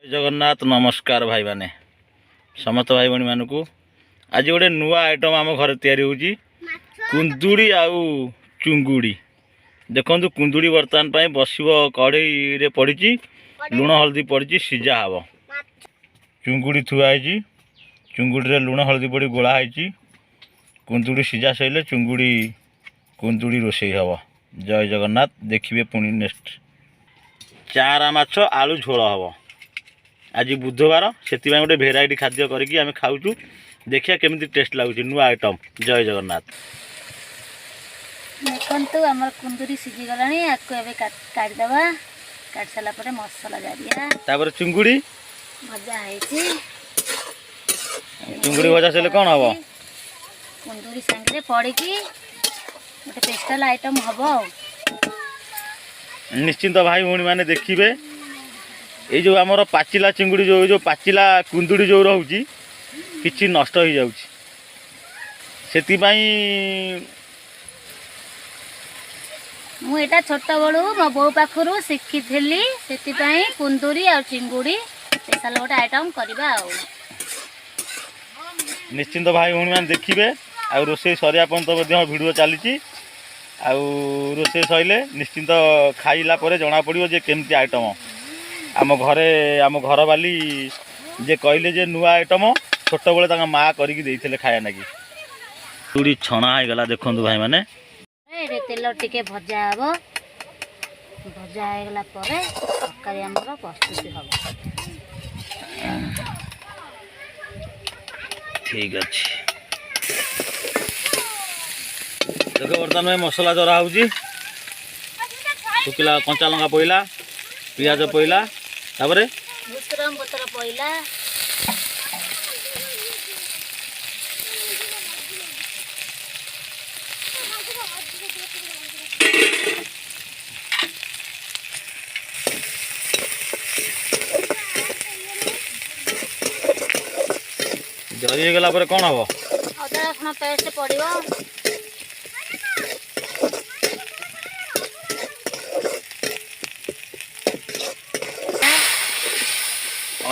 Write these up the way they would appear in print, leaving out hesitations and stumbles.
जगन्नाथ नमस्कार भाई माने समस्त भाई भणी मानू आज गोटे नुआ आइटम आम घर तैयारी होची कुंदुड़ी आउ चुंगुड़ी देखो कुंदुड़ी बर्तमान पर बसव कड़ई रे पड़ी लुण हल्दी पड़ी सीझा हम चुंगुड़ी थुआई चुंगुड़ी रे लुण हल्दी पड़ी गोलाही कुंदुड़ी सीझा सैले चुंगुड़ी कुंदुड़ी रोषे हम। जय जगन्नाथ देखिए पुणी नेक्स्ट चारा माछ आलू झोल हम। आज बुधवार से गोटे भेराइटी खाद्य करके आम खाऊ देखिए केमी टेस्ट लगुच नुआ आइटम। जय जगन्नाथ देखु आम कुंदुरी सीझी गला काटदबा काट सारा पर मसला जारिया चुंगुड़ी भजा है चुंगुड़ी भजा से कौन हम कुंदुरी सांगे पड़ी गोटे स्पेशल आइटम हम। निश्चिंत भाई भौणी मैंने देखिए ये जो आमर पाचिला चिंगुड़ी जो पाचिला कुंदुड़ी जो रोचे कि नष्ट हो जाऊँ मुझा छोट बड़ू मो बो पाखु शिखी से कुंदुरी और चिंगुड़ी स्पेशल गोटे आइटम करवा। निश्चिंत भाई भौणी मैंने देखिए आ रोसे सरिया पर्यंत भिडियो चली रोसे सैले निश्चिंत खाइला जना पड़ो जे केमती आइटम आम घरे आम घर बाली जे कहले जे नुआ आइटम छोट बेले माँ करके खाया नाकि चूड़ी छणा होगला। देखो भाई मैंने तेल टिके भजा हम भजा होगला तरकारी आमर प्रस्तुति हम। ठीक अच्छे देखो बर्तमान में मसला जरा हो शुखिला कंचा लंका पड़ा पियाज पड़ा तापर भूसरम पत्र पड़ा जरी गला पर कौन हम अदा रसुण पेस्ट पड़ो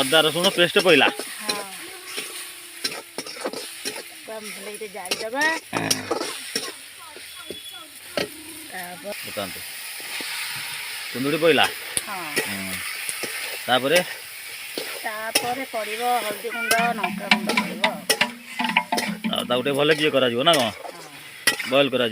अदा रसुण पेस्ट पड़ा जारीदबा बताते कुंदुड़ी पड़ा तापर पड़ो हल्दी गुंड लंका गुंड पड़ो गोटे भले किए करा ना कौन बॉयल करा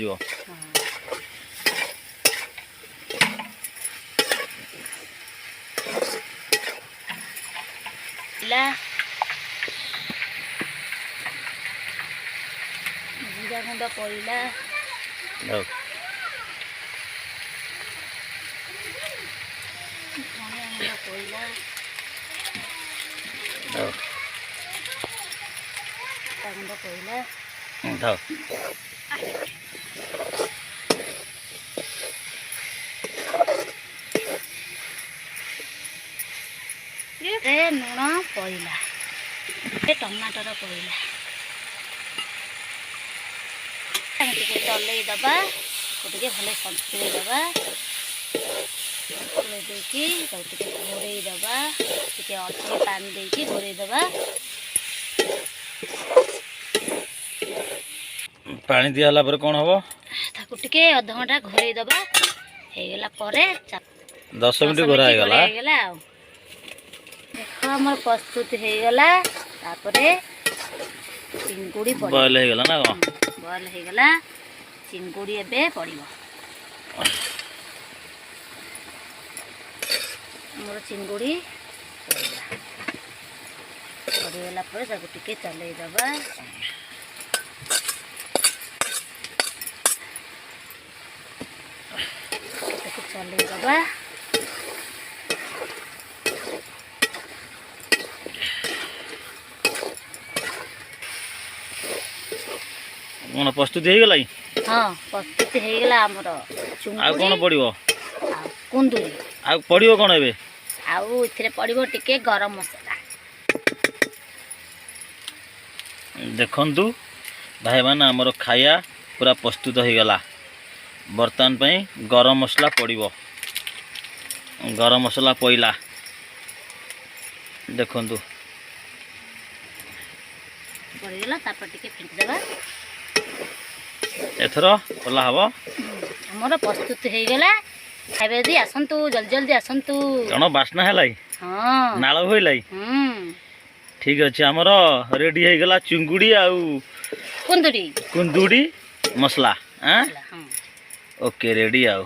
जीरा गुंड पड़ा धनिया गुंड पड़ा गुंड पड़ा लुण पड़ा टमाटर पड़ा चल दबा भले सतुड़ी दबा देखी घोड़े दबा अल्प पानी देकी घोड़े दबा पानी दिया कौन हम टे अध घंटा घोड़े दबा हो 10 मिनट घोरा देख आम प्रस्तुत होगला चिंगुड़ी बॉयल होगला ना कौन बॉयल होगला चिंगुड़ी एबे पड़ो मोर चिंगुड़ी पड़गला टे चल दबा चल दबा कौन प्रस्तुति होगला हाँ प्रस्तुति होगला आमर कौन पड़ो कुंदुरी पड़ो कौन ए पड़ो टिके गरम मसला देखंतु भाई मान आमर खाया पूरा प्रस्तुत होगला। बर्तमान पे गरम मसला पड़ो गरम मसला पइला ଦେଖନ୍ତୁ ପଡ଼ିଗଲା ତାପରେ ଟିକେ ଫେଣ୍ଟିଦେବା। ଏଥର ଓଲା ହବ। ଆମର ପ୍ରସ୍ତୁତ ହେଇଗଲା। ଖାଇବେ ଯଦି ଆସନ୍ତୁ, ଜଲ୍ଦି ଜଲ୍ଦି ଆସନ୍ତୁ। କଣ ବାସ୍ନା ହେଲାଇ, ହଁ ନାଳ ହୋଇଲାଇ। ଠିକ୍ ଅଛି, ଆମର ରେଡ଼ି ହେଇଗଲା ଚୁଙ୍ଗୁଡ଼ି ଆଉ କୁନ୍ଦୁରି କୁନ୍ଦୁଡ଼ି ମସଲା। ହଁ। ଓକେ ରେଡ଼ି ଆଉ।